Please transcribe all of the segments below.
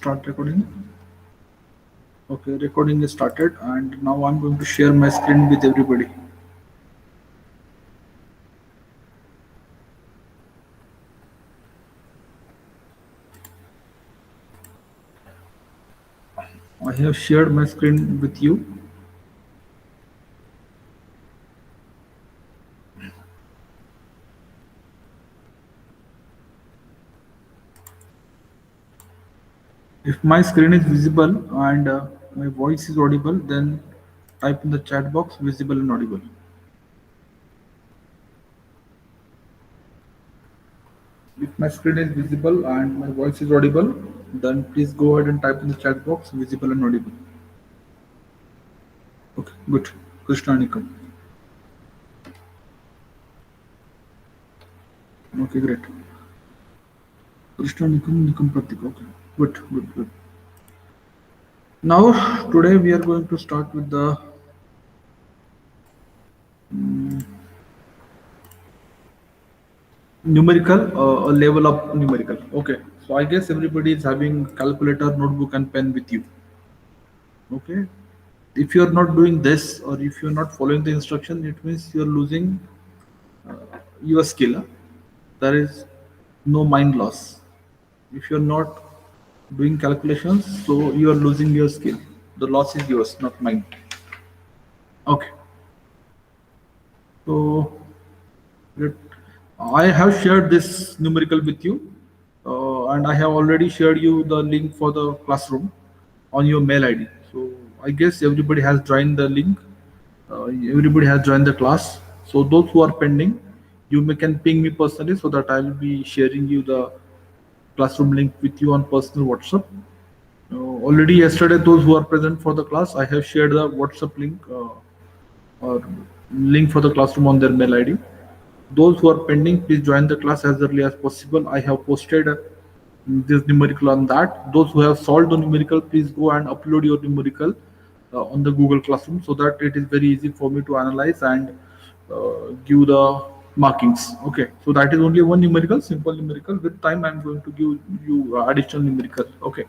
start recording. Okay, recording is started, and now I'm going to share my screen with everybody. I have shared my screen with you. If my screen is visible and my voice is audible, then type in the chat box visible and audible. If my screen is visible and my voice is audible, then please go ahead and type in the chat box visible and audible. Okay, good. Krishna Nikam. Okay, great. Krishna Nikam, Nikam Pratik. Okay, good, good, good. Now, today we are going to start with the numerical, a level up numerical. Okay, so I guess everybody is having calculator, notebook, and pen with you. Okay, if you are not doing this or if you are not following the instruction, it means you are losing your skill. Huh? There is no mind loss. If you are not doing calculations, so you are losing your skill. The loss is yours, not mine. Okay, so let I have shared this numerical with you, and I have already shared you the link for the classroom on your mail ID. So I guess everybody has joined the link. Everybody has joined the class. So those who are pending, you may can ping me personally so that I will be sharing you the classroom link with you on personal WhatsApp. Already yesterday, those who are present for the class, I have shared the WhatsApp link or link for the classroom on their mail ID. Those who are pending, please join the class as early as possible. I have posted this numerical on that. Those who have solved the numerical, please go and upload your numerical on the Google Classroom so that it is very easy for me to analyze and give the markings. Okay, so that is only one numerical, simple numerical. With time, I'm going to give you additional numerical. Okay,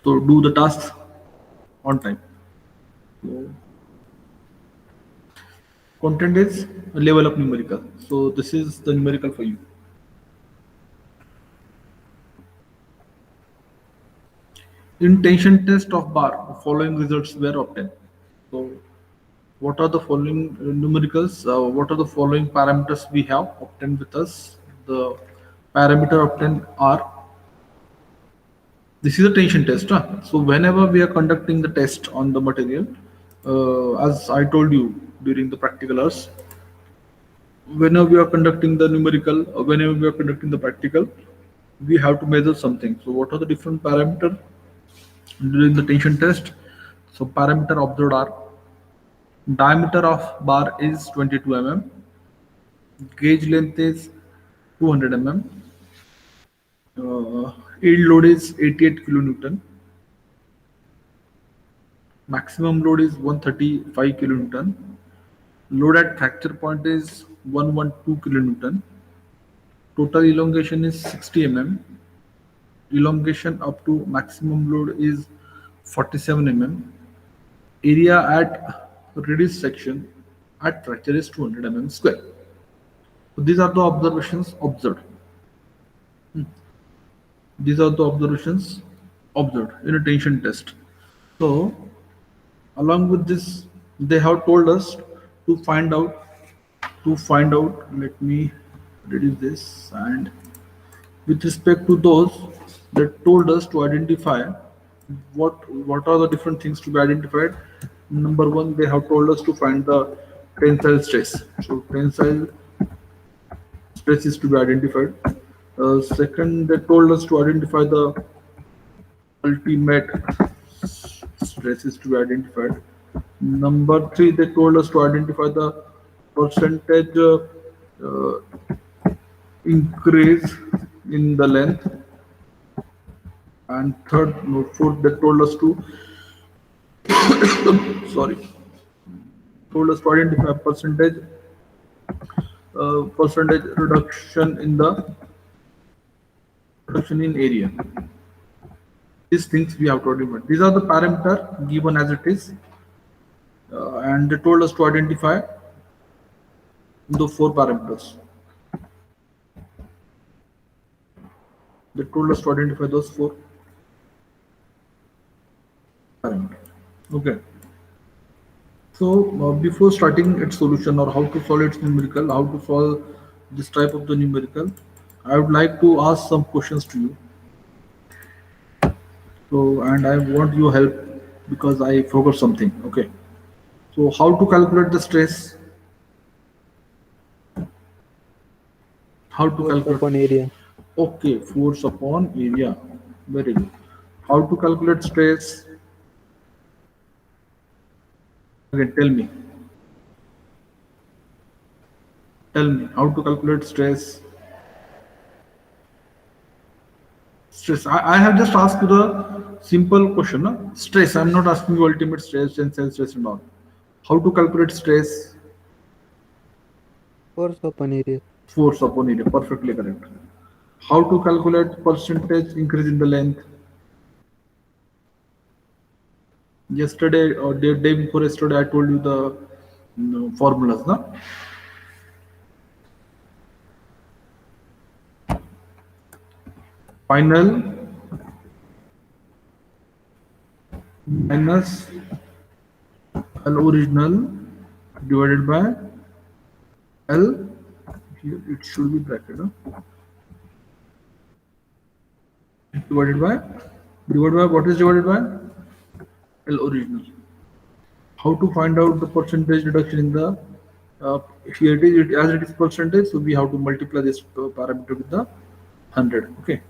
so do the tasks on time. So content is level up numerical. So this is the numerical for you. In tension test of bar, the following results were obtained. So, what are the following numericals? What are the following parameters we have obtained with us? The parameter obtained are this is a tension test. Huh? So, whenever we are conducting the test on the material, as I told you during the practical hours, whenever we are conducting the numerical, whenever we are conducting the practical, we have to measure something. So, what are the different parameters during the tension test? So, parameter observed are diameter of bar is 22 mm, gauge length is 200 mm, yield load is 88 kilonewton, maximum load is 135 kilonewton, load at fracture point is 112 kilonewton, total elongation is 60 mm, elongation up to maximum load is 47 mm, area at reduced section at fracture is 200 mm square. So these are the observations observed. These are the observations observed in a tension test. So, along with this, they have told us to find out. Let me reduce this. And with respect to those, they told us to identify what are the different things to be identified. Number one, they have told us to find the tensile stress. So, tensile stress is to be identified. Second, they told us to identify the ultimate stress is to be identified. Number three, they told us to identify the percentage uh, increase in the length. And third, no, fourth, they told us to sorry, told us to identify percentage reduction in area. These things we have to implement. These are the parameter given as it is, and they told us to identify the four parameters. They told us to identify those four parameters. Okay. So before starting its solution or how to solve its numerical, how to solve this type of the numerical, I would like to ask some questions to you. So and I want your help because I forgot something. Okay. So how to calculate the stress? How to Force calculate? upon area. Okay, force upon area. Very good. How to calculate stress? Again, tell me. Tell me how to calculate stress. Stress. I have just asked you the simple question. No? Stress. I'm not asking you ultimate stress, tensile stress, and all. How to calculate stress? Force upon area. Force upon area. Perfectly correct. How to calculate percentage increase in the length? Yesterday or the day before yesterday, I told you the formulas. No? Final minus L original divided by L. Here it should be bracket. No? Divided by what is divided by L original. How to find out the percentage reduction in the here as it is percentage, so we have to multiply this parameter with the 100. Okay,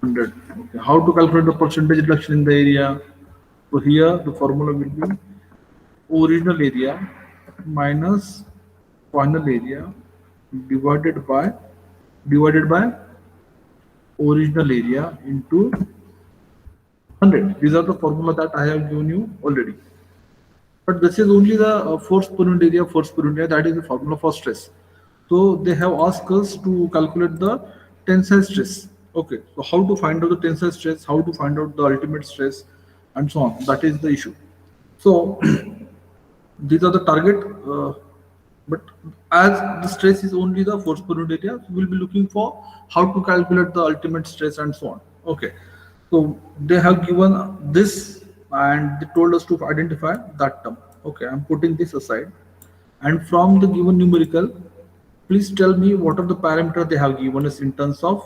100. Okay. How to calculate the percentage reduction in the area? So here the formula will be original area minus final area divided by divided by original area into 100. These are the formula that I have given you already. But this is only the force per unit area, force per unit area, that is the formula for stress. So they have asked us to calculate the tensile stress. Okay, so how to find out the tensile stress, how to find out the ultimate stress, and so on. That is the issue. So these are the target, but as the stress is only the force per unit area, we will be looking for how to calculate the ultimate stress and so on. Okay, so they have given this and they told us to identify that term. Okay, I'm putting this aside, and from the given numerical, please tell me what are the parameters they have given us in terms of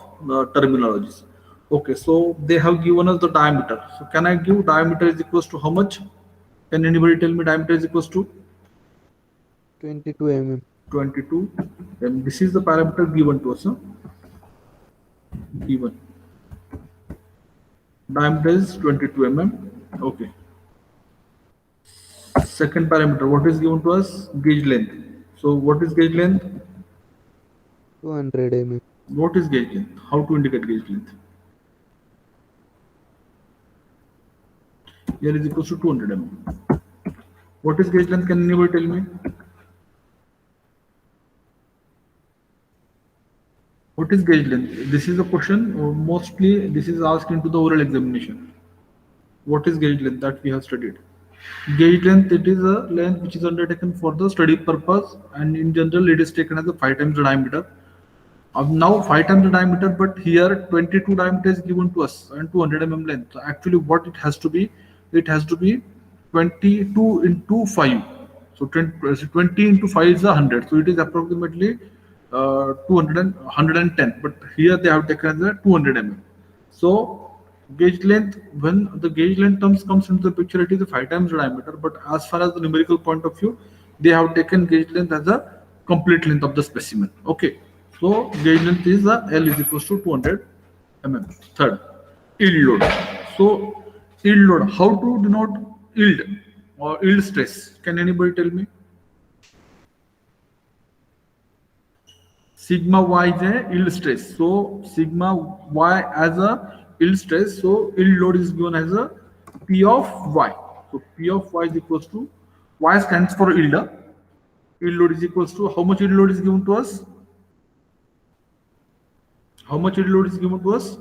terminologies. Okay, so they have given us the diameter. So can I give diameter is equals to how much? Can anybody tell me diameter is equals to 22 mm. 22? And this is the parameter given to us. Huh? Given. Diameter is 22 mm. Okay. Second parameter, what is given to us? Gauge length. So what is gauge length? 200 mm. What is gauge length? How to indicate gauge length? Here is equals to 200 mm. What is gauge length? Can anybody tell me? What is gauge length? This is a question, mostly this is asked into the oral examination. What is gauge length that we have studied? Gauge length, it is a length which is undertaken for the study purpose, and in general it is taken as a 5 times the diameter. Now 5 times the diameter, but here 22 diameter is given to us and 200 length. So actually what it has to be, it has to be 22 into 5. So 20 into 5 is 100. So it is approximately 200 and 110. But here they have taken as a 200 So gauge length, when the gauge length terms comes into the picture, it is a 5 times the diameter. But as far as the numerical point of view, they have taken gauge length as a complete length of the specimen. Okay. So gauge length is the L is equals to 200 Third, yield load. So yield load, how to denote yield or yield stress? Can anybody tell me? Sigma y is a yield stress. So sigma y as a yield stress. So yield load is given as a P of y. So P of y is equals to, y stands for yield. Yield load is equals to, how much yield load is given to us? How much yield load is given to us?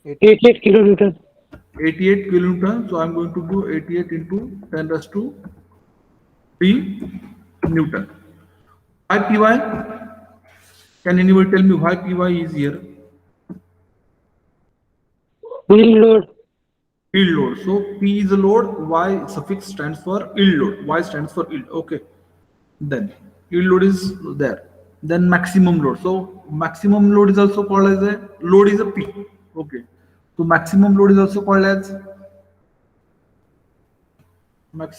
88 kilonewton. 88 kilonewton. So I'm going to do 88 into 10 raised to 3 Newton. Why Py? Can anybody tell me why Py is here? Wheel load. Yield load. So P is a load, Y suffix stands for yield load. Y stands for yield. Okay. Then yield load is there. Then maximum load. So maximum load is also called as a load is a P. Okay. So maximum load is also called as what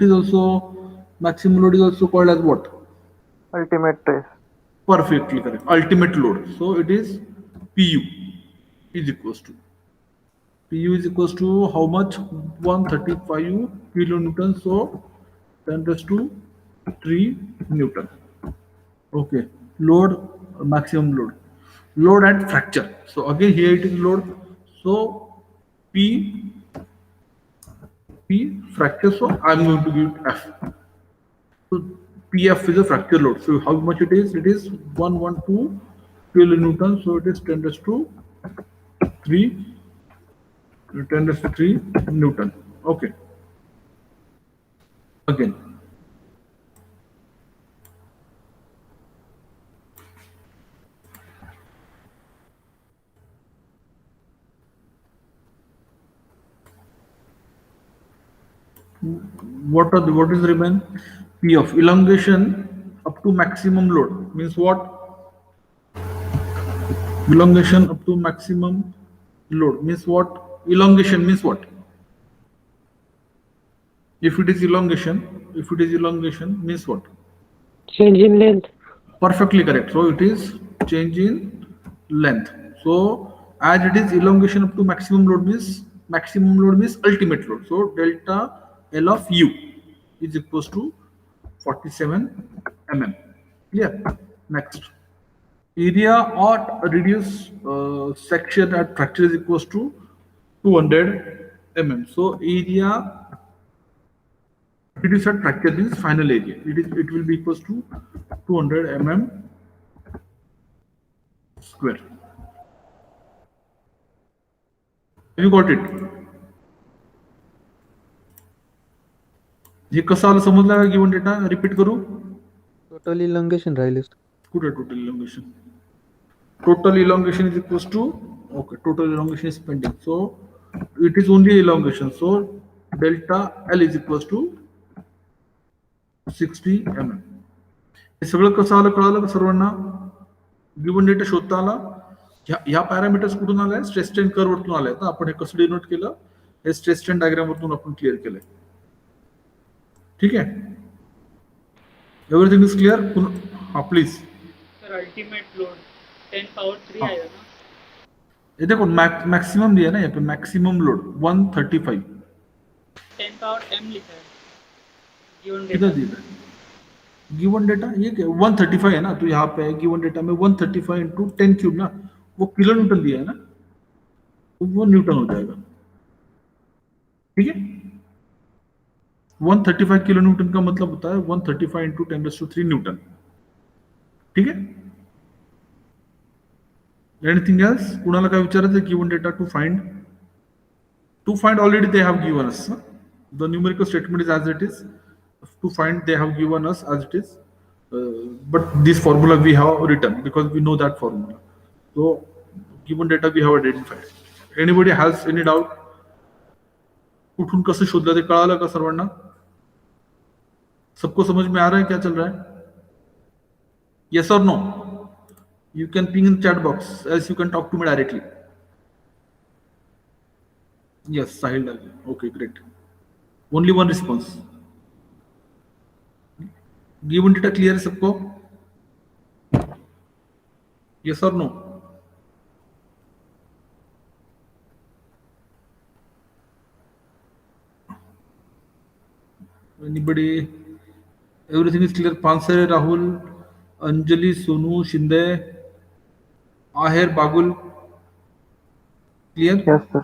is also maximum load is also called as what? Ultimate trace. Perfectly correct. Ultimate load. So it is PU is equals to PU is equals to how much? 135 kilonewton. So 10 raised to 3 Newton. Okay. Load, maximum load. Load at fracture. So again here it is load. So P fracture. So I'm going to give F. So PF is a fracture load. So how much it is? It is 112 kilonewton. So it is 10 raised to 3 10 raised to 3 Newton. Okay. Again. What is remain? P of elongation up to maximum load means what? Elongation up to maximum load means what? Elongation means what? If it is elongation means what? Change in length. Perfectly correct. So it is change in length. So as it is elongation up to maximum load means ultimate load. So delta L of U is equals to 47 mm. Clear? Next. Area or reduce section at fracture is equals to 200 mm. So area reduced at fracture means final area. It will be equals to 200 mm square. Have you got it? हे कसं आलं समजलं का given data repeat करू Total elongation राहिलेस. कुठे total elongation total elongation is equals to okay total elongation is pending so it is only elongation so delta L is equals to 60 mm हे सगळं कसं आलं कळालं का सर्वांना गिवन डेटा शोधता आला ह्या पॅरामीटर्स कुठून आलाय स्ट्रेस स्ट्रेन कर्व वरतून आलाय ना आपण हे कसं डिनोट केलं हे स्ट्रेस स्ट्रेन डायग्राम वरतून आपण क्लिअर केलंय ठीक आहे एव्हरीथिंग इज क्लिअर हा please sir ultimate load 10 power 3 आएगा ना ये देखो मैक्सिमम दिया ना यहाँ पे मैक्सिमम लोड 135 10 पावर m लिखा है गिवन कितना डेटा दिया है गिवन डेटा ये क्या 135 है ना तो यहाँ पे गिवन डेटा में 135 इंटू 10 क्यूब ना वो किलो न्यूटन दिया है ना तो वो न्यूटन हो जाएगा ठीक है 135 किलो न्यूटन का मतलब होता है 135 इंटू 10⁻³ न्यूटन ठीक है एनीथिंग एल्स कुणाला काय विचारायचं given data to find already they have given us the numerical statement is as it is to find they have given us as it is but this formula we have written because we know that formula so given data we have identified anybody has any doubt कुठून कसं शोधलं ते कळालं का सर्वांना सबको समझ में आ रहा है क्या चल रहा है yes or no you can ping in chat box else you can talk to me directly yes Sahil okay great only one response given data clear है सबको यस और no anybody everything is clear Pansare Rahul Anjali Sonu Shinde Aher Bagul clear Yes, sir.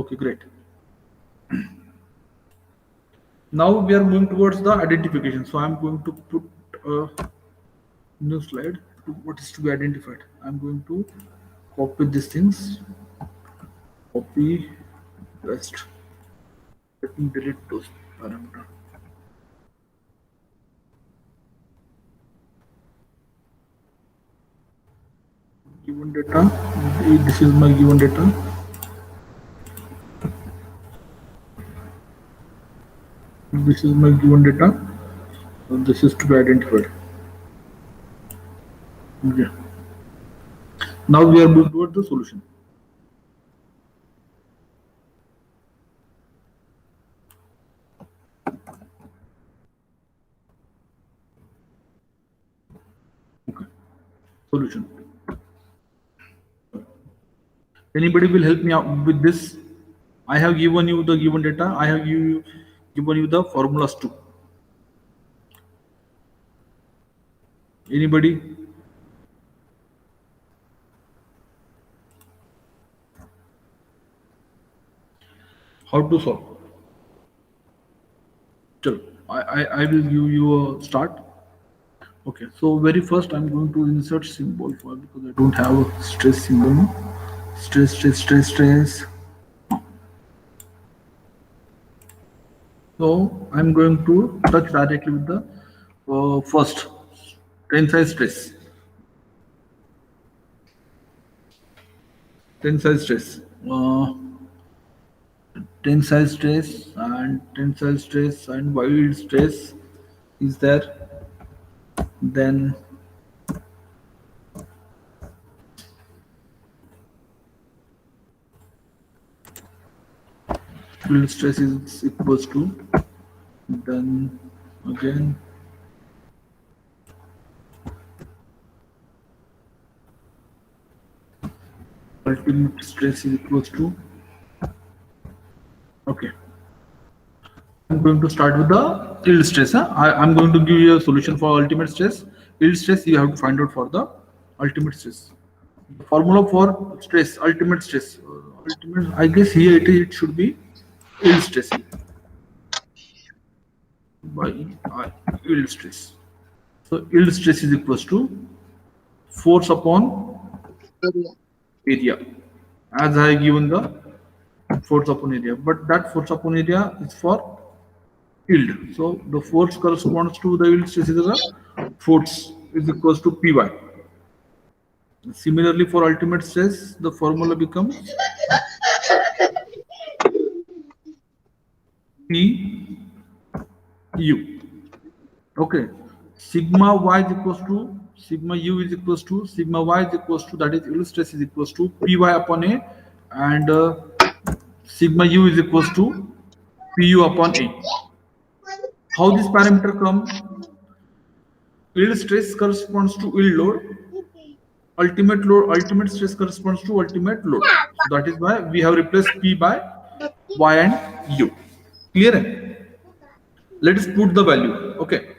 okay great now we are moving towards the identification so I'm going to put a new slide what is to be identified. I'm going to copy these things. Copy, paste. Let me delete those parameters. Given data. This is my given data. This is my given data. This is to be identified. Okay. Now we are moving towards the solution. Okay. Solution. Anybody will help me out with this? I have given you the given data. I have given you the formulas too. Anybody? How to solve? Chalo, I will give you a start. Okay, so very first I'm going to insert symbol for because I don't have a stress symbol. No? Stress. So I'm going to touch directly with the first tensile stress. Tensile stress. Tensile stress and wild stress is there. Then field stress is equals to, then again ultimate stress is equals to. Okay, I'm going to start with the yield stress. I'm going to give you a solution for ultimate stress. Yield stress you have to find out for the ultimate stress. The formula for stress, ultimate stress. Ultimate, I guess here it should be yield stress by yield stress. So yield stress is equals to force upon area, as I have given the force upon area, but that force upon area is for yield. So the force corresponds to the yield stress is the force is equals to Py. Similarly, for ultimate stress, the formula becomes Pu. Okay, sigma y is equals to sigma u is equals to sigma y is equals to, that is yield stress is equals to Py upon A, and sigma u is equals to Pu upon A. How this parameter come? Yield stress corresponds to yield load. Ultimate stress corresponds to ultimate load. So that is why we have replaced P by Y and U. Clear? Let us put the value. Okay.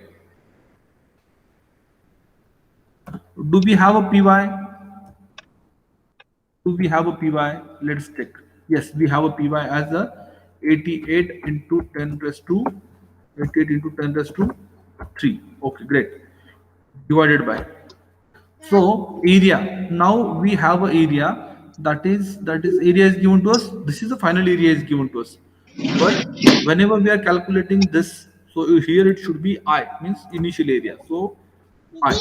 Do we have a PY? Do we have a PY? Let's check. Yes, we have a PY as a 88 into 10 raised to 88 into 10 raised to 3. Okay, great. Divided by. So area. Now we have an area that is area is given to us. This is the final area is given to us. But whenever we are calculating this, so here it should be I, means initial area. So I.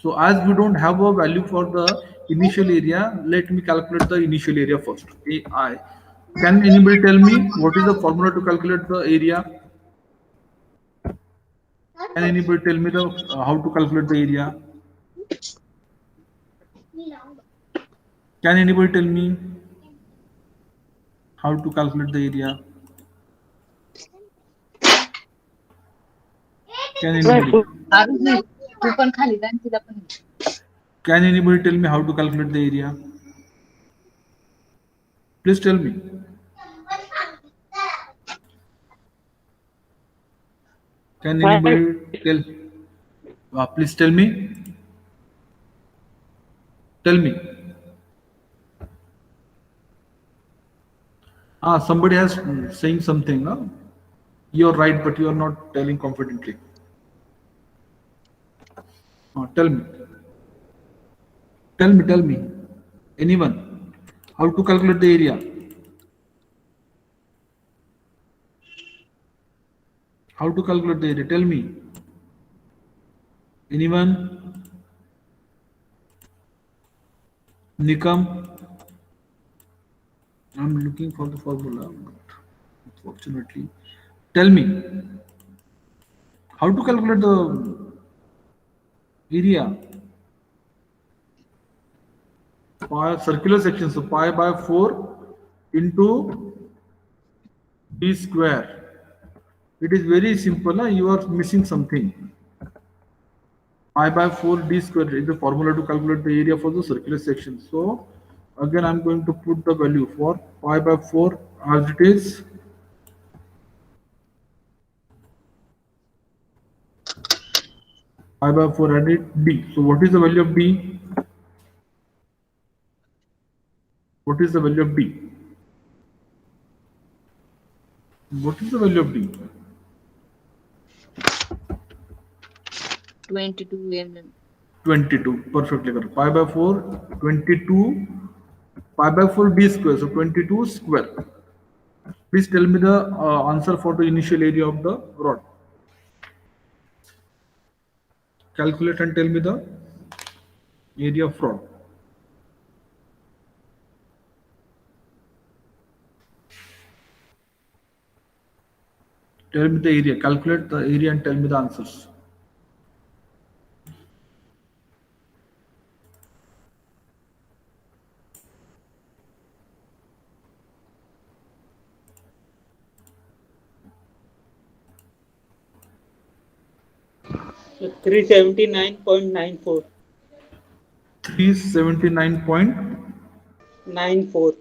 So as we don't have a value for the initial area, let me calculate the initial area first. AI. Can anybody tell me what is the formula to calculate the area? Can anybody tell me the how to calculate the area? Can anybody tell me how to calculate the area? Can anybody? Can anybody tell me how to calculate the area? Please tell me. Can anybody tell? Please tell me. Tell me. Somebody has saying something. No? You're right, but you are not telling confidently. Tell me. Tell me. Anyone? How to calculate the area? How to calculate the area? Tell me. Anyone? Nikam? I'm looking for the formula, but unfortunately. Tell me. How to calculate the area? Pi circular section. So pi by 4 into d square. It is very simple. You are missing something. Pi by 4 d square is the formula to calculate the area for the circular section. So again, I'm going to put the value for pi by 4 as it is. Pi by 4 added d. So what is the value of d? What is the value of d? What is the value of d? 22 mm. 22. Perfectly correct. Pi by 4, 22. Pi by 4 d square. So 22 square. Please tell me the answer for the initial area of the rod. Calculate and tell me the area of rod. Tell me the area. Calculate the area and tell me the answers. So 379.94. 379.94.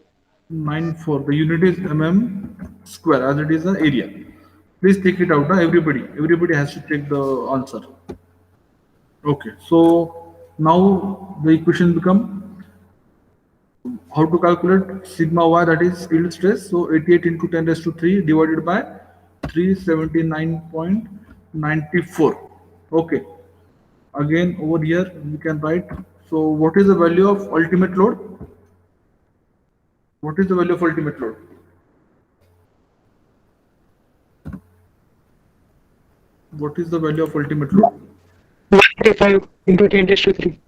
94. The unit is mm square as it is the area. Please take it out. Everybody has to take the answer. Okay. So now the equation become how to calculate sigma y, that is yield stress. So 88 into 10 raised to 3 divided by 379.94. Okay. Again over here we can write. So what is the value of ultimate load? What is the value of ultimate load? What is the value of ultimate load? 135 into 10 raised to 3.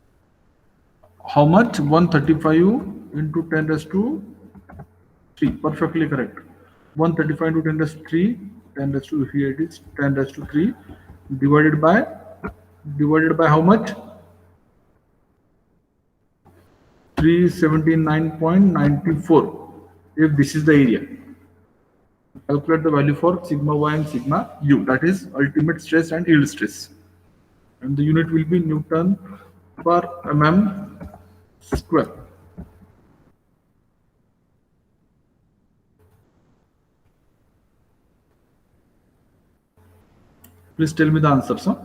How much? 135 into 10 raised to 3. Perfectly correct. 135 into 10 raised to 3. 10 raised to, here it is 10 raised to 3 divided by how much? 379.94. If this is the area, calculate the value for sigma y and sigma u, that is ultimate stress and yield stress, and the unit will be Newton per mm square. Please tell me the answers. Huh?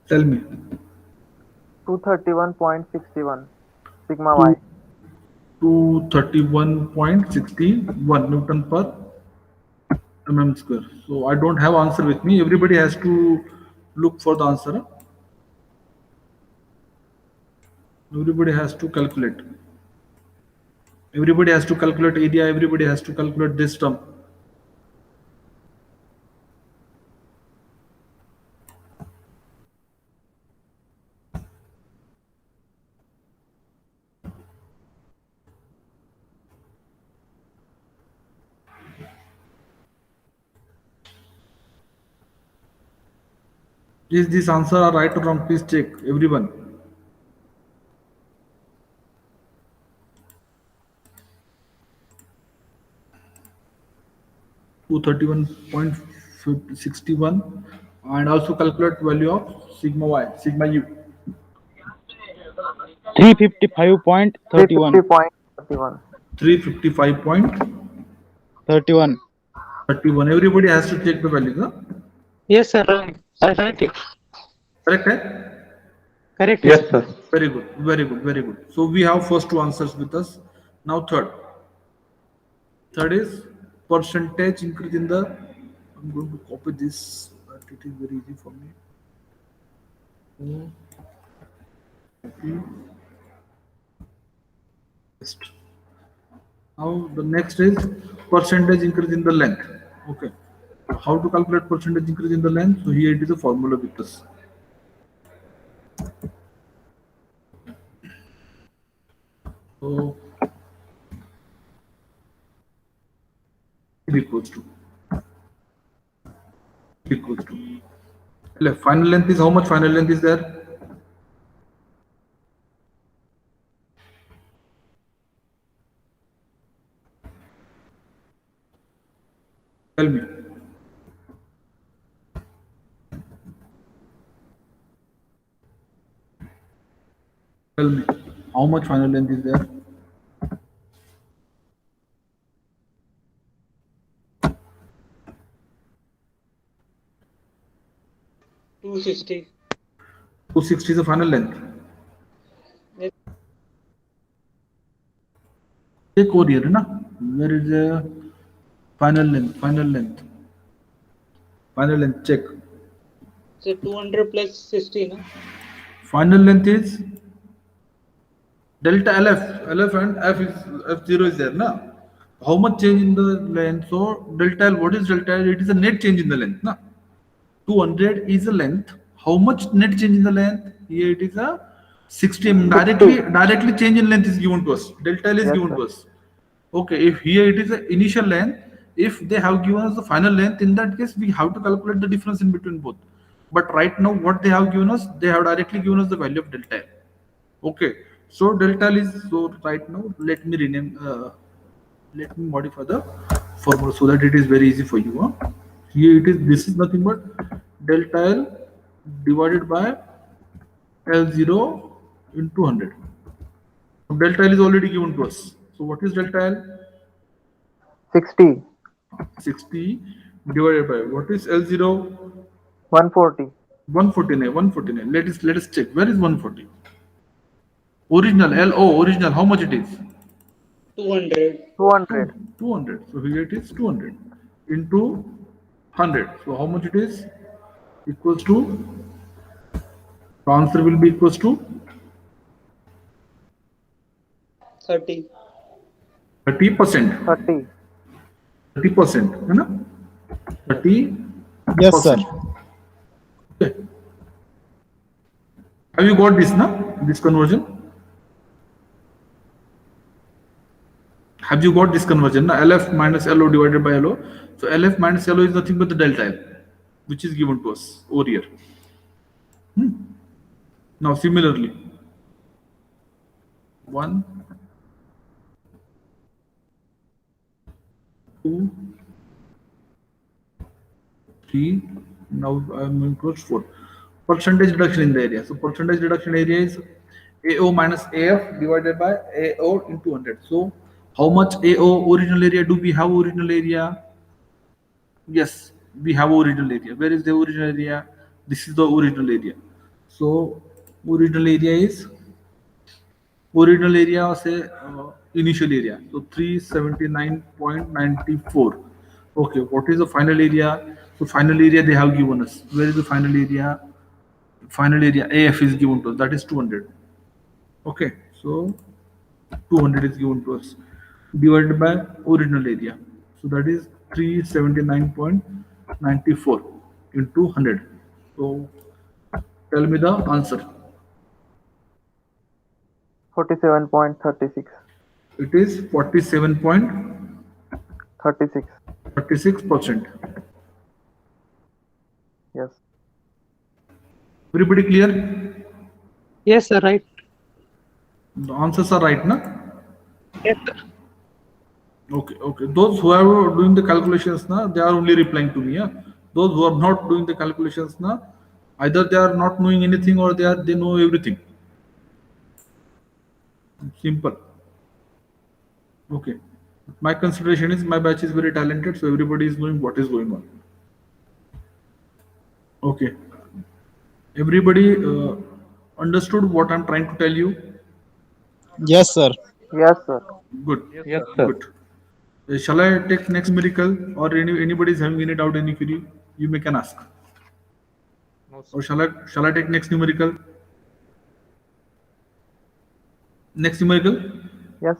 Tell me. 231.61 sigma y. 231.61 Newton per mm square. So I don't have answer with me. Everybody has to look for the answer. Everybody has to calculate. Everybody has to calculate area. Everybody has to calculate this term. Is this answer are right or wrong? Please check, everyone. $231.61 and also calculate value of sigma y, sigma u. 355.31. 350.31. 355.31. 31. Everybody has to check the value. Huh? Yes, sir. Right. Correct. Correct, eh? Correct. Yes, sir. Very good, very good, very good. So we have first two answers with us. Now third. Third is percentage increase in the. I'm going to copy this so that it is very easy for me. Copy. Paste. Now the next is percentage increase in the length. Okay. How to calculate percentage increase in the length? So here it is a formula with us. So equals to equals to final length is how much? Final length is there? Tell me. Tell me. How much final length is there? Two 60. 260 is the final length. Yes. Check over here, na? Where is the final length? Final length. Final length. Check. So 200 plus 60, no? Final length is delta LF. LF and F0 is there, na? How much change in the length? So delta L. What is delta L? It is a net change in the length, na? 200 is the length. How much net change in the length? Here it is a 60 directly change in length is given to us. Delta L is Yes, given sir. to us. Okay, if here it is the initial length, if they have given us the final length, in that case we have to calculate the difference in between both. But right now what they have given us, they have directly given us the value of delta L. Okay, so delta L is, so right now let me rename, let me modify the formula so that it is very easy for you. Huh? Here it is, this is nothing but delta L divided by L0 into 100. Delta L is already given to us. So what is delta L? 60. 60 divided by what is L0? 140. 149. 149. Let us check. Where is 140? Original LO, original, how much it is? 200. 200. 200. So here it is 200 into 100. So how much it is? Equals to, the answer will be equals to 30. 30%. 30. 30%. है ना? 30. Yes, sir. Okay. Have you got this now? This conversion? Have you got this conversion? Na? LF minus LO divided by LO. So LF minus LO is nothing but the delta L, which is given to us over here. Now similarly, 1, 2, 3. Now I'm going towards 4. Percentage reduction in the area. So percentage reduction area is AO minus AF divided by AO into 100. So how much AO original area do we have? Original area? Yes, we have original area. Where is the original area? This is the original area. So original area say initial area. So 379.94. Okay, what is the final area? So final area they have given us. Where is the final area? Final area AF is given to us. That is 200. Okay, so 200 is given to us divided by original area. So that is 379.94 into 100. So tell me the answer. 47.36. It is 47.36%. 36. Yes. Everybody clear? Yes, sir. Right. The answers are right, na? Yes, sir. Okay, okay. Those who are doing the calculations, na, they are only replying to me. Yeah? Those who are not doing the calculations, na, either they are not knowing anything or they know everything. Simple. Okay. My consideration is my batch is very talented, so everybody is knowing what is going on. Okay. Everybody understood what I'm trying to tell you? Yes, sir. Yes, sir. Good. Yes, sir. Good. Shall I take next miracle, or anybody is having any doubt, any query? You may can ask. No, sir. Or shall I take next numerical? Next numerical? Yes.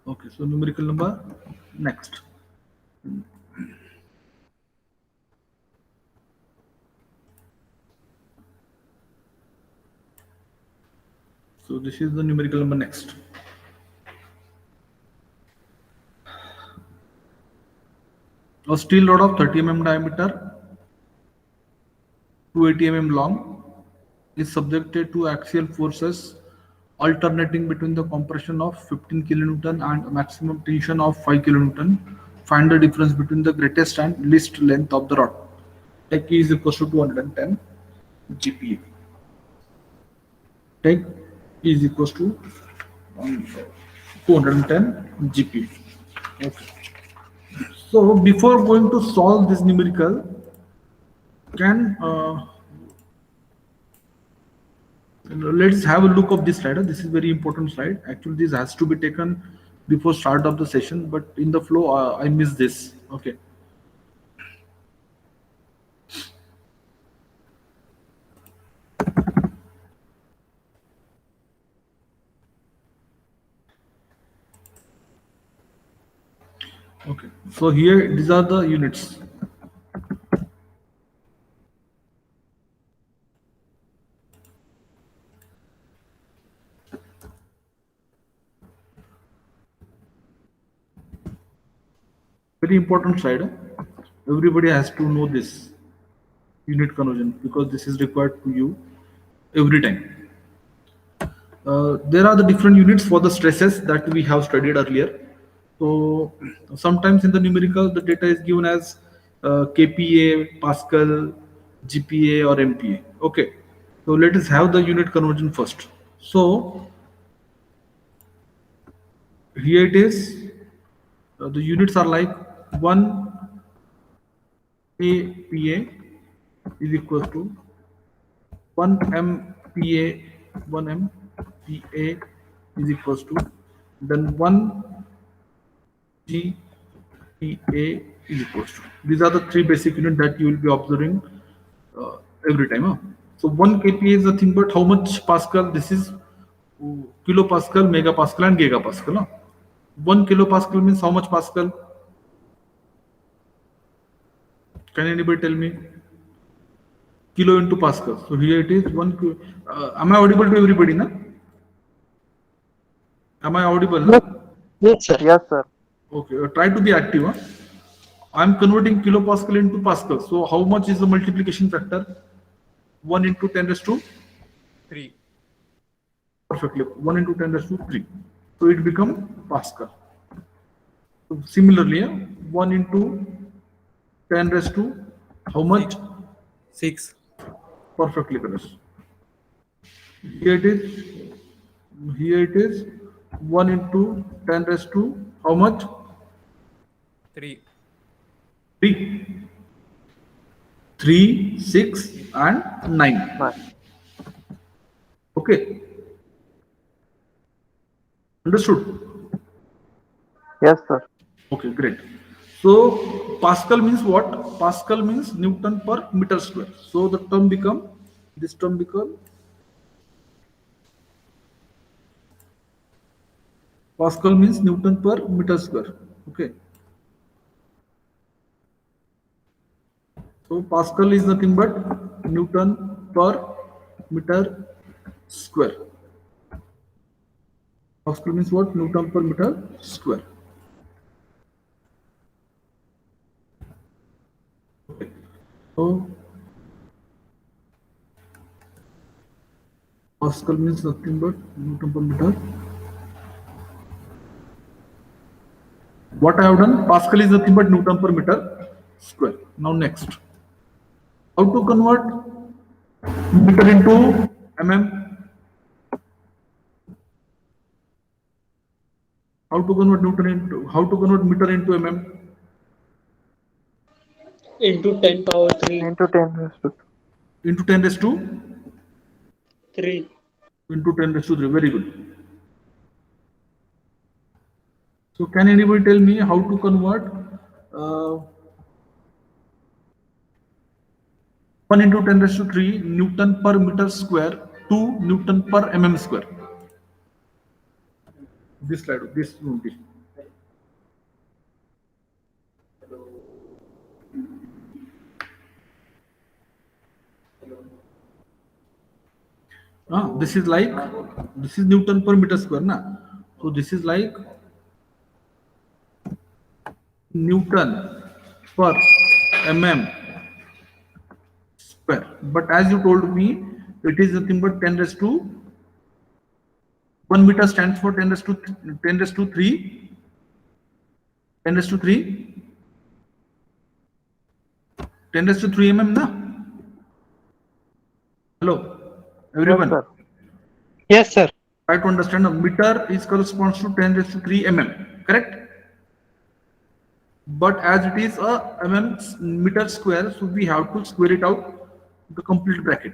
Okay, so numerical number next. So this is the numerical number next. A steel rod of 30 mm diameter, 280 mm long, is subjected to axial forces alternating between the compression of 15 kilonewton and a maximum tension of 5 kilonewton. Find the difference between the greatest and least length of the rod. Take E is equals to 210 GPa. Take E is equals to 210 GPa. Okay. So before going to solve this numerical, let's have a look of this slide. This is very important slide. Actually, this has to be taken before start of the session, but in the flow, I missed this. Okay. Okay. So here, these are the units. Very important slide. Everybody has to know this unit conversion because this is required to you every time. There are the different units for the stresses that we have studied earlier. So sometimes in the numerical, the data is given as kPa, Pascal, GPa or MPa. Okay. So let us have the unit conversion first. So here it is. The units are like 1 kPa is equal to 1 MPa, 1 MPa is equals to then 1 GPa is equals to. These are the three basic units that you will be observing every time. Huh? So 1 kPa is the thing, but how much Pascal? This is kilopascal, megapascal, and gigapascal. Huh? 1 kilopascal means how much Pascal? Can anybody tell me? Kilo into Pascal. So here it is 1. Am I audible to everybody? Na? Am I audible? Na? Yes, sir. Yes, sir. Okay, try to be active. Huh? I'm converting kilopascal into Pascal. So how much is the multiplication factor? 1 into 10 raised to 3. perfectly 1 into 10 raised to 3. So it become Pascal. So similarly, 1 into 10 raised to how much? 6. Perfectly correct. Here it is. Here it is 1 into 10 raised to how much? 3. 3. 3, 6, and 9. Nice. Okay. Understood? Yes, sir. Okay, great. So Pascal means what? Pascal means Newton per meter square. So the term become, this term become Pascal means Newton per meter square. Okay. So Pascal is nothing but Newton per meter square. Pascal means what? Newton per meter square. Okay. So Pascal means nothing but Newton per meter. What I have done, Pascal is nothing but Newton per meter square. Now next, how to convert meter into mm? How to convert meter into mm? into 10 power 3. Into 10 raised to into 10 raised to 3. into 10 raised to 3. Very good. So can anybody tell me how to convert 1 into 10 raised to 3 Newton per meter square to Newton per mm square? This slide, this notice. This is like, this is Newton per meter square, na? So this is like Newton per mm square. But as you told me, it is nothing but 10 raised to 1 meter stands for 10 raised to 10 raised to 3. 10 raised to 3. 10 raised to 3 mm, na? Hello, everyone. Yes, sir. Yes, sir. Try to understand. A meter is corresponds to 10 raised to 3 mm, correct? But as it is a meter square, so we have to square it out the complete bracket.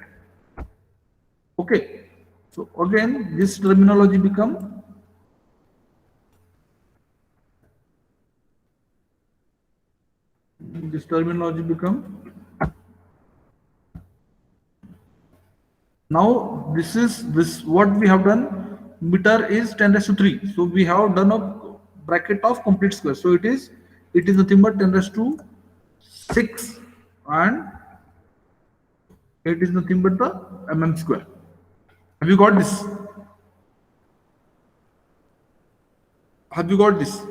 Okay. So again, this terminology become now this what we have done. Meter is 10 raised to 3. So we have done a bracket of complete square. So it is nothing but 10 raised to 6 and it is nothing but the mm square. Have you got this? Have you got this?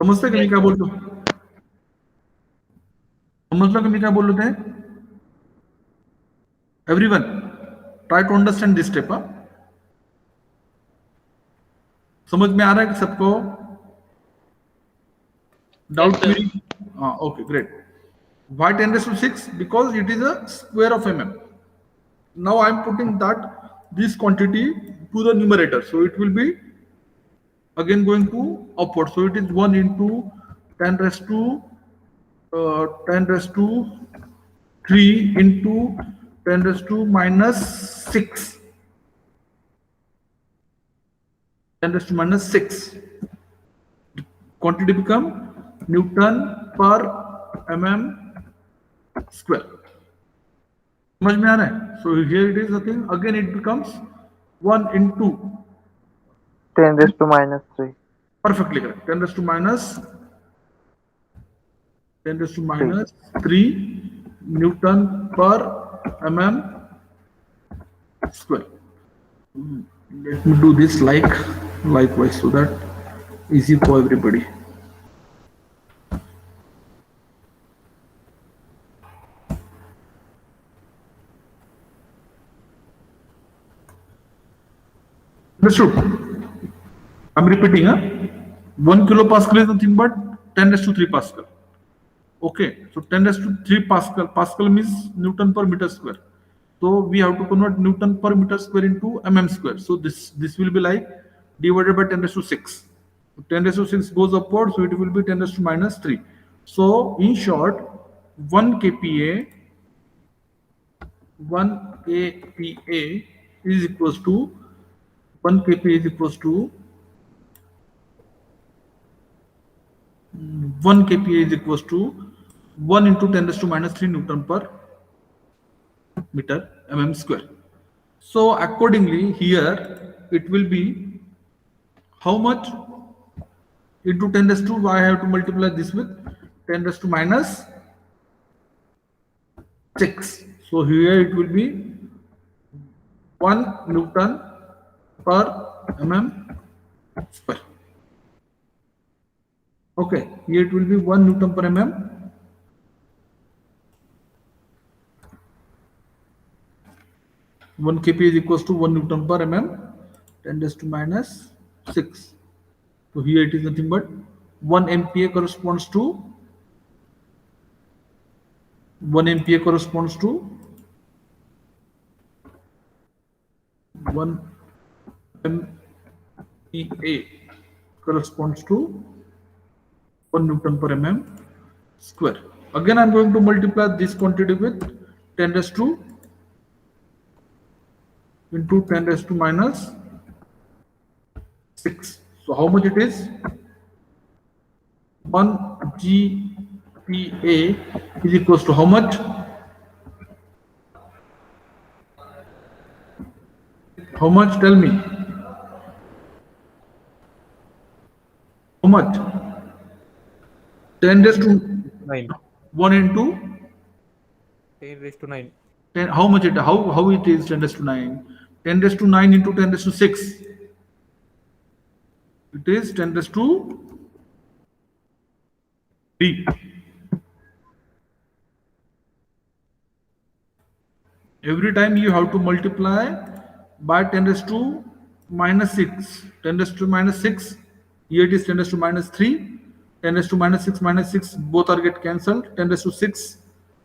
समझते कि मैं क्या बोल रहा हूँ? समझ लो कि मैं क्या बोल रहे थे? Everyone, try to understand this step. समझ में आ रहा है कि सबको? Doubt Yes, sir. clear? Okay, great. Why 10 raised to 6? Because it is a square of mm. Now I am putting this quantity to the numerator. So it will be again going to upward. So it is 1 into 10 raised to 3 into 10 raised to minus 6. 10 raised to minus 6. Quantity become Newton per mm square. समझ में आ रहा है? So here it is nothing. Again it becomes 1 into 10 raised to minus 3. perfectly correct. 10 raised to minus 3 Newton per mm square. Let me do this likewise so that easy for everybody. Understood? I'm repeating. 1 kilopascal is nothing but 10 raised to 3 Pascal. Okay, so 10 raised to 3 Pascal. Pascal means Newton per meter square. So we have to convert Newton per meter square into mm square. So this will be like divided by 10 raised to 6. So 10 raised to 6 goes upward, so it will be 10 raised to minus 3. So in short, 1 kPa is equals to 1 kPa is equals to 1 kPa is equals to 1 into 10 raised to minus 3 Newton per meter mm square. So accordingly here it will be how much into 10 raised to, I have to multiply this with 10 raised to minus 6. So here it will be 1 Newton per mm square. Okay, here it will be 1 Newton per mm. One kP is equals to 1 Newton per mm, 10 raised to minus 6. So here it is nothing but 1 MPa corresponds to 1 MPa corresponds to 1 MPa corresponds to 1 Newton per mm square. Again, I'm going to multiply this quantity with 10 raised to into 10 raised to minus 6. So how much it is? 1 GPa is equals to how much? How much? Tell me. How much? 10 raised to 9. 1 into 10 raised to 9. 10. How much it? How it is 10 raised to 9? 10 raised to 9 into 10 raised to 6. It is 10 raised to 3. Every time you have to multiply by 10 raised to minus 6. 10 raised to minus 6. Here it is 10 raised to minus 3. 10 raised to minus 6, both are get cancelled. 10 raised to 6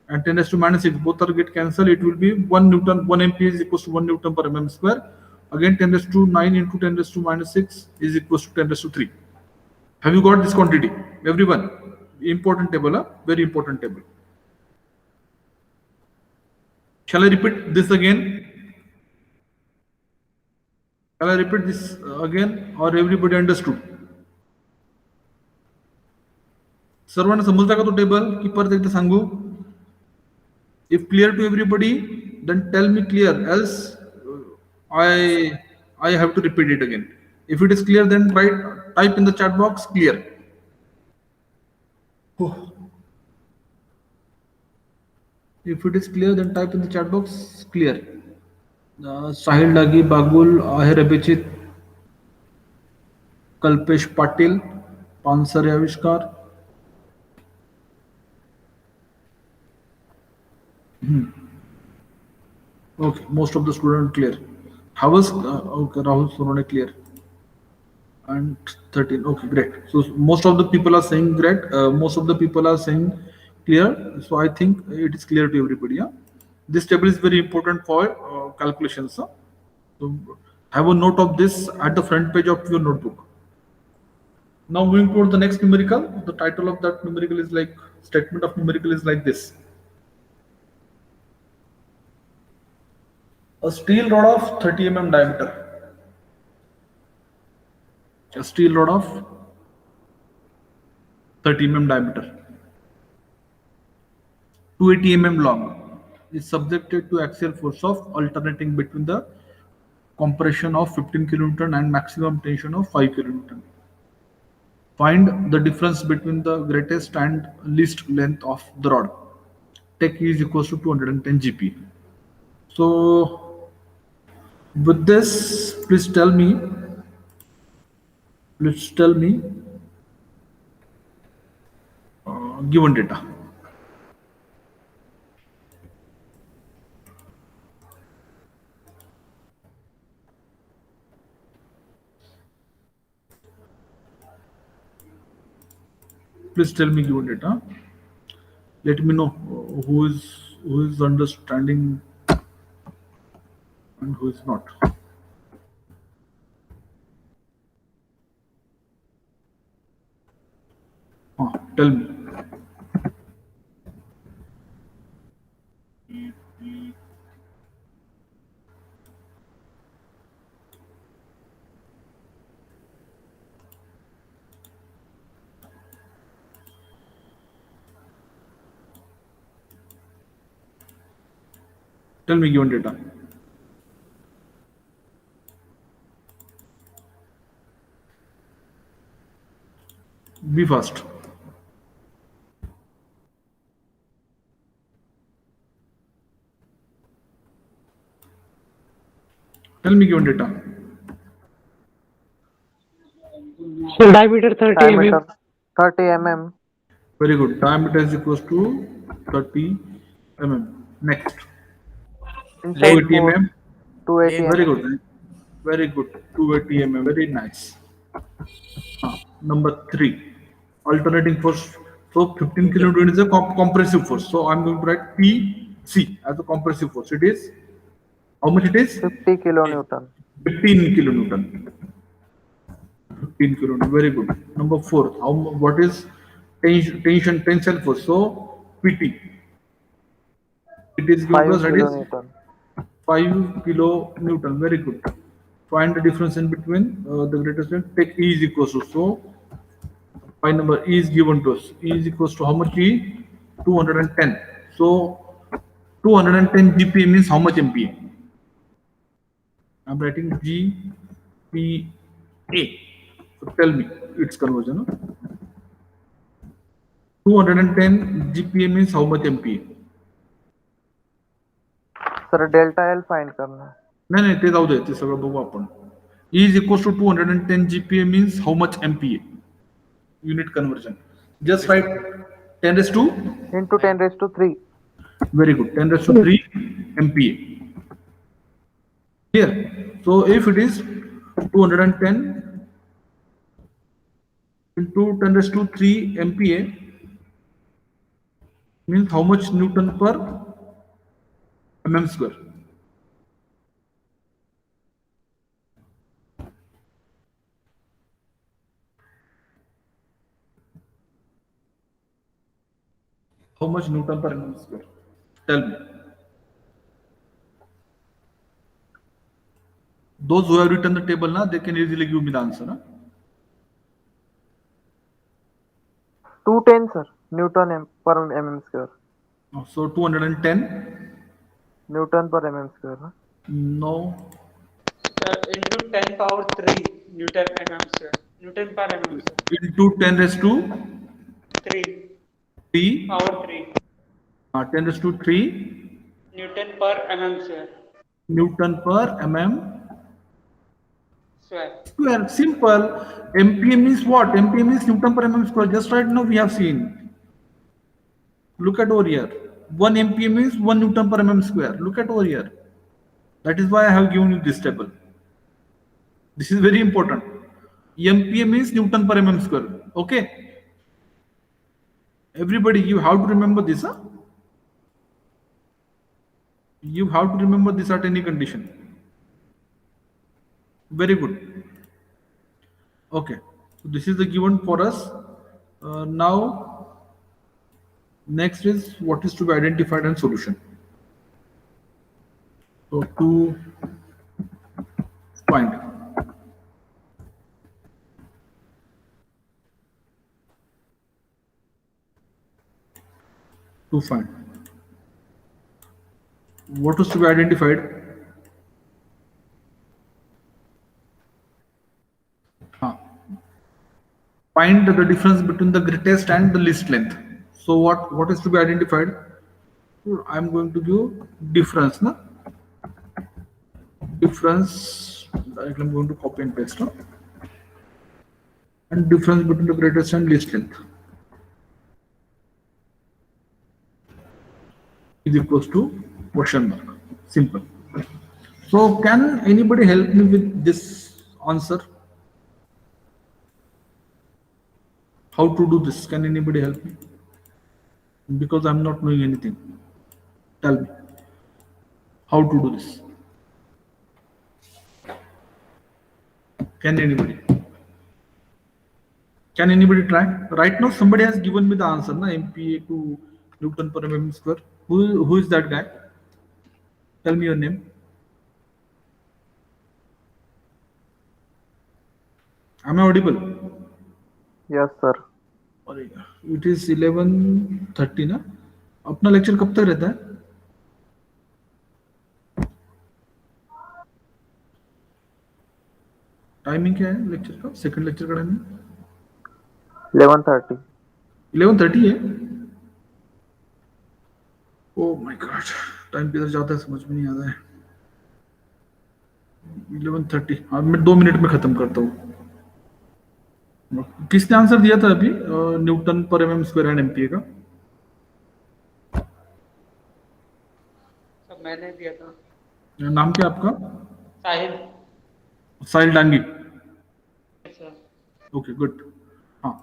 and 10 raised to minus 6, both are get cancelled. It will be 1 Newton, 1 ampere is equals to 1 Newton per mm square. Again, 10 raised to 9 into 10 raised to minus 6 is equals to 10 raised to 3. Have you got this quantity? Everyone? Important table, huh? Very important table. Shall I repeat this again? Shall I repeat this again or everybody understood? सर्वांना समजला का तो table की परत एकदा सांगू? If clear to everybody, then tell me clear. Else, I have to repeat it again. If it is clear, then type in the chat box clear. If it is clear, then type in the chat box clear. Sahil Dagi, Bagul, Ahir Abhichit, Kalpesh Patil, Pansar Avishkar. Okay, most of the students clear. Havas, okay, Rahul Sonone clear. And 13, okay, great. So most of the people are saying great. Most of the people are saying clear. So I think it is clear to everybody. Yeah? This table is very important for calculations. Huh? So have a note of this at the front page of your notebook. Now moving toward the next numerical. The title of that numerical is like, statement of numerical is like this. A steel rod of 30 mm diameter. A steel rod of 30 mm diameter. 280 mm long is subjected to axial force of alternating between the compression of 15 kN and maximum tension of 5 kN. Find the difference between the greatest and least length of the rod. Tech is equals to 210 GP. So with this, please tell me given data. Please tell me given data. Let me know who is understanding and who is not. Tell me. Tell me given data. Be fast. Tell me given data. So diameter 30 mm. Diameter 30 mm. Very good. Diameter is equals to 30 mm. Next. Inside 280 force, mm. 280 Very mm. good. Very good. 280 mm. Very nice. Number 3. Alternating force. So 15 kN is a compressive force. So I'm going to write PC as a compressive force. It is, how much it is? 50 kilonewton. 15 kilonewton. 15 kilonewton. Very good. Number 4. What is tensile force? So PT. It is given to 5 us, that is kilonewton. 5 kilonewton. Very good. Find the difference in between the greatest and take E is equals to. So, pi number E is given to us. E is equals to how much E? 210. So, 210 GPa means how much MPa? I'm writing GPa. So, tell me its conversion. No? 210 GPa means how much MPa? Sir delta L find करना है. नाही नाही ते जाऊ दे, ते सगळं बघू आपण. E is equals to 210 GPa means how much MPa? Unit conversion. Just write 10 raised to, into 10 raised to 3. very good, 10 raised to 3 MPa. Here, so if it is 210 into 10 raised to 3 MPa means how much Newton per mm square? How much Newton per mm square? Tell me. Those who have written the table now, they can easily give me the answer. Huh? 210 sir. Newton per mm square. So 210. Newton per mm square. Huh? No. Into 10 power 3 Newton mm square. Newton per mm square. Into 10 raised to 3 3. power 3 10 raised to 3 Newton per mm square. Newton per mm Square. square. Simple. MPa means what? MPa means Newton per mm square. Just right now we have seen. Look at over here. 1 MPa means 1 Newton per mm square. Look at over here. That is why I have given you this table. This is very important. MPa means Newton per mm square. Okay. Everybody, you have to remember this. Huh? You have to remember this at any condition. Very good. Okay. So this is the given for us. Now, next is what is to be identified and solution. So to find. To find. What is to be identified? Find the difference between the greatest and the least length. So what is to be identified? I'm going to give difference. Na? Difference, I'm going to copy and paste. No? And difference between the greatest and least length is equals to question mark. Simple. So can anybody help me with this answer? How to do this? Can anybody help me? Because I'm not knowing anything. Tell me how to do this. Can anybody? Can anybody try? Right now, somebody has given me the answer. Na MPa to Newton per mm square. Who is that guy? Tell me your name. Am I audible? Yes sir. It is 11:30 ना. अपना lecture कब तक रहता है? Timing क्या है lecture का? Second lecture का टाइमिंग 11:30. 11:30 है. ओ माय गॉड, टाइम किधर जाता है समझ में नहीं आता है. 11:30. हाँ, मैं 2 मिनट में खत्म करता हूँ. किसने आंसर दिया था अभी न्यूटन पर mm स्क्वायर एंड एमपीए का? सब मैंने दिया था. नाम क्या आपका? साहिल. साहिल डांगी. अच्छा. Okay good. हाँ,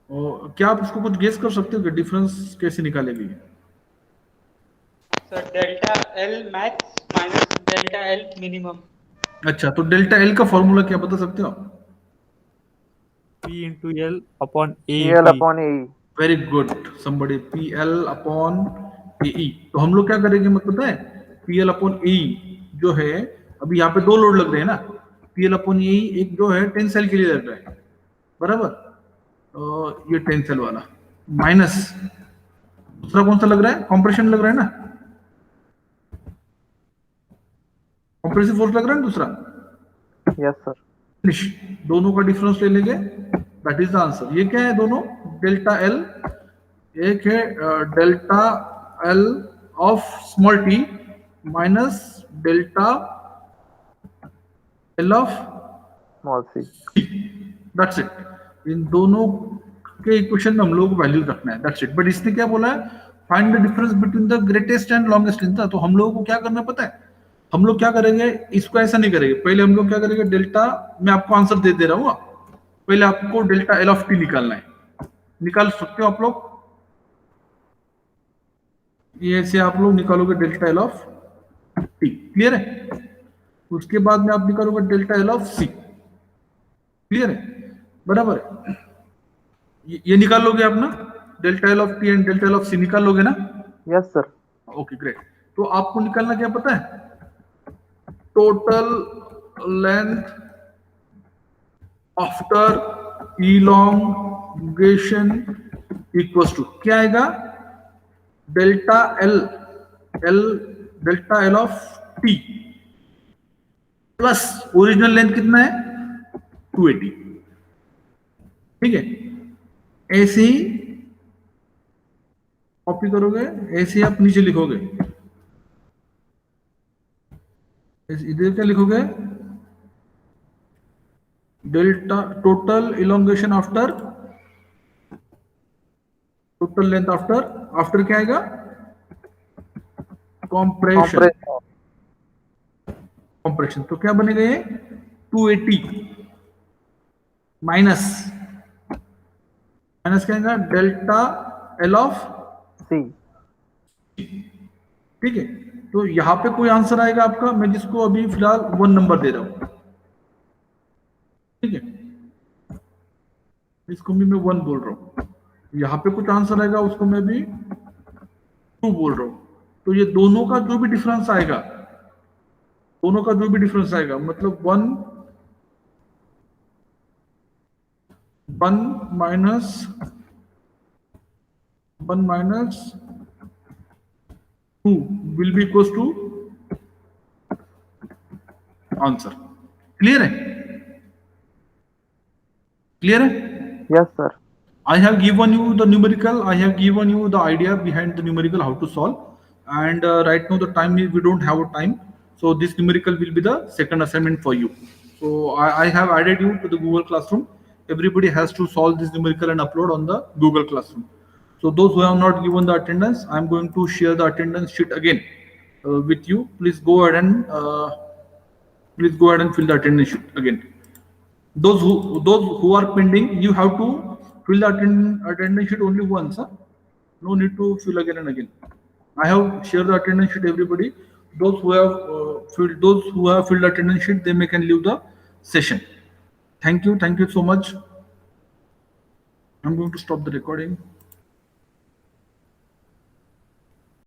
और क्या आप उसको कुछ गेस कर सकते हो कि डिफरेंस कैसे निकालेगी? Sir delta L max minus delta L minimum. अच्छा, तो डेल्टा एल का फॉर्मूला क्या बता सकते हो आप? P into L upon A. L upon AE. Very good somebody PL upon AE। तो हम लोग क्या करेंगे मतलब पता है PL upon AE जो है अभी यहाँ पे दो लोड लग रहे हैं ना PL upon AE एक जो है टेंसाइल के लिए लग रहा है बराबर ये टेंसाइल वाला माइनस दूसरा कौन सा लग रहा है कंप्रेशन लग रहा है ना कंप्रेसिव फोर्स लग रहा है ना दूसरा Yes, sir. फिनिश दोनों का डिफरेंस ले लेंगे दैट इज द आंसर। ये क्या है दोनों डेल्टा एल एक है delta L of small T minus delta L of Small c. That's it. इन दोनों के इक्वेशन में हम लोग को वैल्यू रखना है दैट्स इट। बट इसने क्या बोला है find the difference between the greatest and longest length. तो हम लोगों को क्या करना पता है हम लोग क्या करेंगे इसको ऐसा नहीं करेंगे पहले हम लोग क्या करेंगे डेल्टा मैं आपको आंसर दे रहा हूँ पहले आपको डेल्टा एल ऑफ टी निकालना है निकाल सकते हो आप लोग ये से आप लोग निकालोगे delta L of T clear है उसके बाद में आप निकालोगे delta L of C clear है बराबर है ये निकाल लोगे आप ना delta L of T and delta L of C निकाल लोगे ना Yes, sir. Okay great. तो आपको निकालना क्या पता है total length after elongation equals to क्या आएगा delta L delta L of T plus original length कितना है 280 ठीक है ऐसे ही कॉपी करोगे ऐसे ही आप नीचे लिखोगे इधर क्या लिखोगे delta total elongation after total length after क्या आएगा कॉम्प्रेशन कॉम्प्रेशन। तो क्या बनेगा ये 280 माइनस क्या आएगा डेल्टा एल ऑफ C. ठीक है। तो यहां पे कोई आंसर आएगा आपका मैं जिसको अभी फिलहाल 1 नंबर दे रहा हूं ठीक है इसको भी मैं 1 बोल रहा हूं यहां पे कुछ आंसर आएगा उसको मैं भी 2 बोल रहा हूं। तो ये दोनों का जो भी डिफरेंस आएगा मतलब 1 minus 2 will be equals to answer. Clear है Yes, sir. I have given you the numerical, I have given you the idea behind the numerical how to solve, and right now the time is we don't have a time, so this numerical will be the second assignment for you. So I have added you to the Google Classroom. Everybody has to solve this numerical and upload on the Google Classroom. So those who have not given the attendance, I am going to share the attendance sheet again with you. Please go ahead and fill the attendance sheet again. Those who are pending, you have to fill the attendance sheet only once. No need to fill again and again. I have shared the attendance sheet everybody. Those who have filled the attendance sheet, they can leave the session. Thank you so much. I'm going to stop the recording.